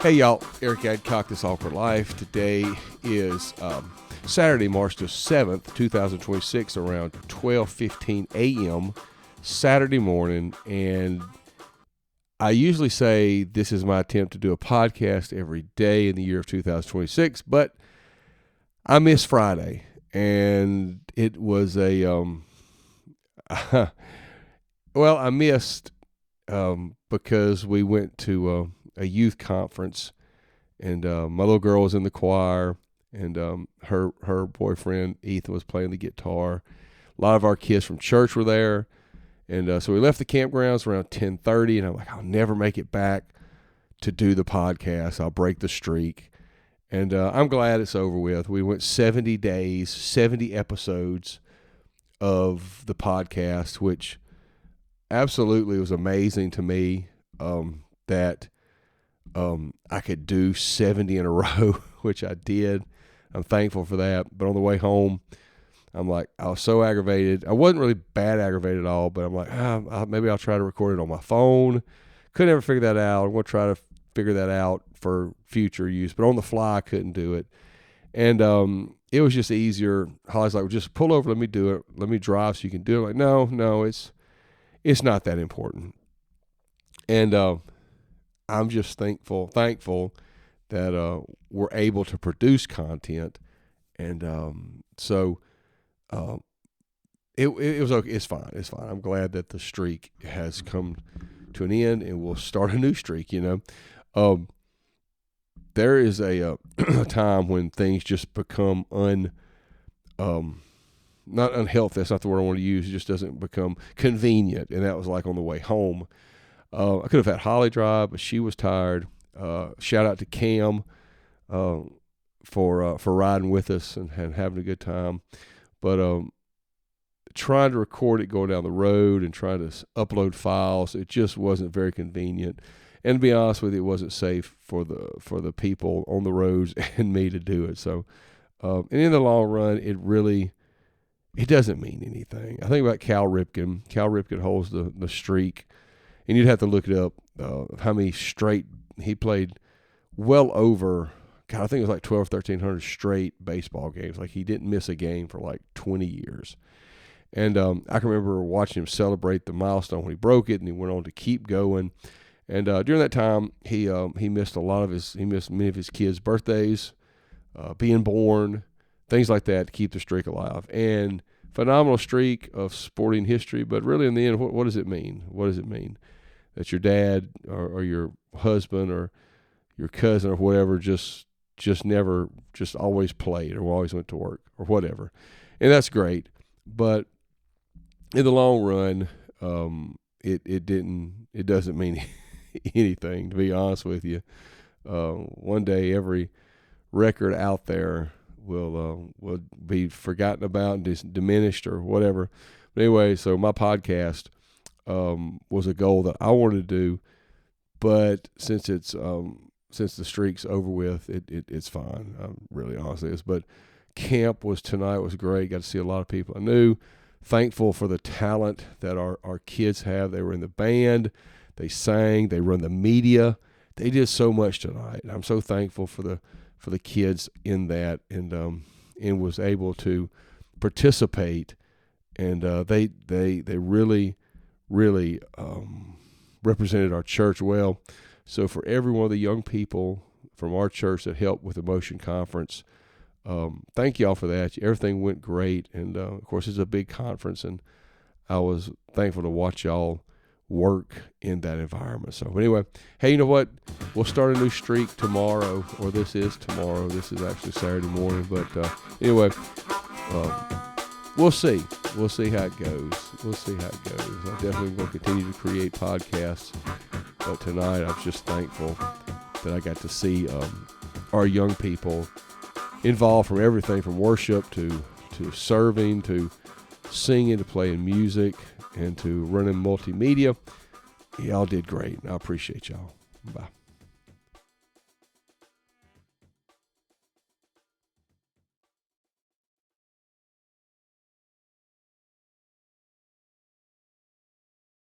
Hey y'all, Eric Adcock, This Awkward Life. Today is Saturday, March the 7th, 2026, around 12:15 a.m. Saturday morning, and I usually say this is my attempt to do a podcast every day in the year of 2026, but I missed Friday, and it was a well, I missed because we went to a youth conference, and my little girl was in the choir, and her boyfriend Ethan was playing the guitar. A lot of our kids from church were there, and so we left the campgrounds around 10:30, and I'm like, I'll never make it back to do the podcast. I'll break the streak, and I'm glad it's over with. We went 70 days, 70 episodes of the podcast, which absolutely was amazing to me, that I could do 70 in a row, which I did. I'm thankful for that. But on the way home, I'm like, I was so aggravated. I wasn't really bad aggravated at all, but I'm like, maybe I'll try to record it on my phone. Couldn't ever figure that out. I'm going to try to figure that out for future use. But on the fly, I couldn't do it. And it was just easier. Holly's like, well, just pull over, let me do it. Let me drive so you can do it. I'm like, no, it's not that important. And I'm just thankful that we're able to produce content, and so it was okay. It's fine. I'm glad that the streak has come to an end, and we'll start a new streak. There is a time when things just become not unhealthy. That's not the word I want to use. It just doesn't become convenient, and that was like on the way home. I could have had Holly drive, but she was tired. Shout out to Cam for riding with us and having a good time. But trying to record it going down the road and trying to upload files, it just wasn't very convenient. And to be honest with you, it wasn't safe for the people on the roads and me to do it. So, and in the long run, it doesn't mean anything. I think about Cal Ripken. Cal Ripken holds the streak. And you'd have to look it up, how many straight he played. Well over, God, I think it was like 1,300 straight baseball games. Like, he didn't miss a game for like 20 years. And I can remember watching him celebrate the milestone when he broke it, and he went on to keep going. And during that time, he missed many of his kids' birthdays, being born, things like that to keep the streak alive. And phenomenal streak of sporting history, but really in the end, what does it mean? What does it mean? That your dad or your husband or your cousin or whatever just never, just always played or always went to work or whatever. And that's great. But in the long run, it doesn't mean anything, to be honest with you. One day every record out there will be forgotten about and diminished or whatever. But anyway, so my podcast was a goal that I wanted to do, but since the streak's over with, it's fine. Really, honestly, is. But camp tonight was great. Got to see a lot of people I knew. Thankful for the talent that our kids have. They were in the band, they sang, they run the media. They did so much tonight. I'm so thankful for the kids in that, and was able to participate, and they really represented our church well. So for every one of the young people from our church that helped with the Motion Conference, thank y'all for that. Everything went great, and of course it's a big conference, and I was thankful to watch y'all work in that environment. So anyway, hey, you know what? We'll start a new streak tomorrow, or this is tomorrow. This is actually Saturday morning, but anyway, we'll see. We'll see how it goes. I'm definitely going to continue to create podcasts, but tonight I'm just thankful that I got to see our young people involved, from everything from worship to serving to singing to playing music and to running multimedia. Y'all did great. I appreciate y'all. Bye.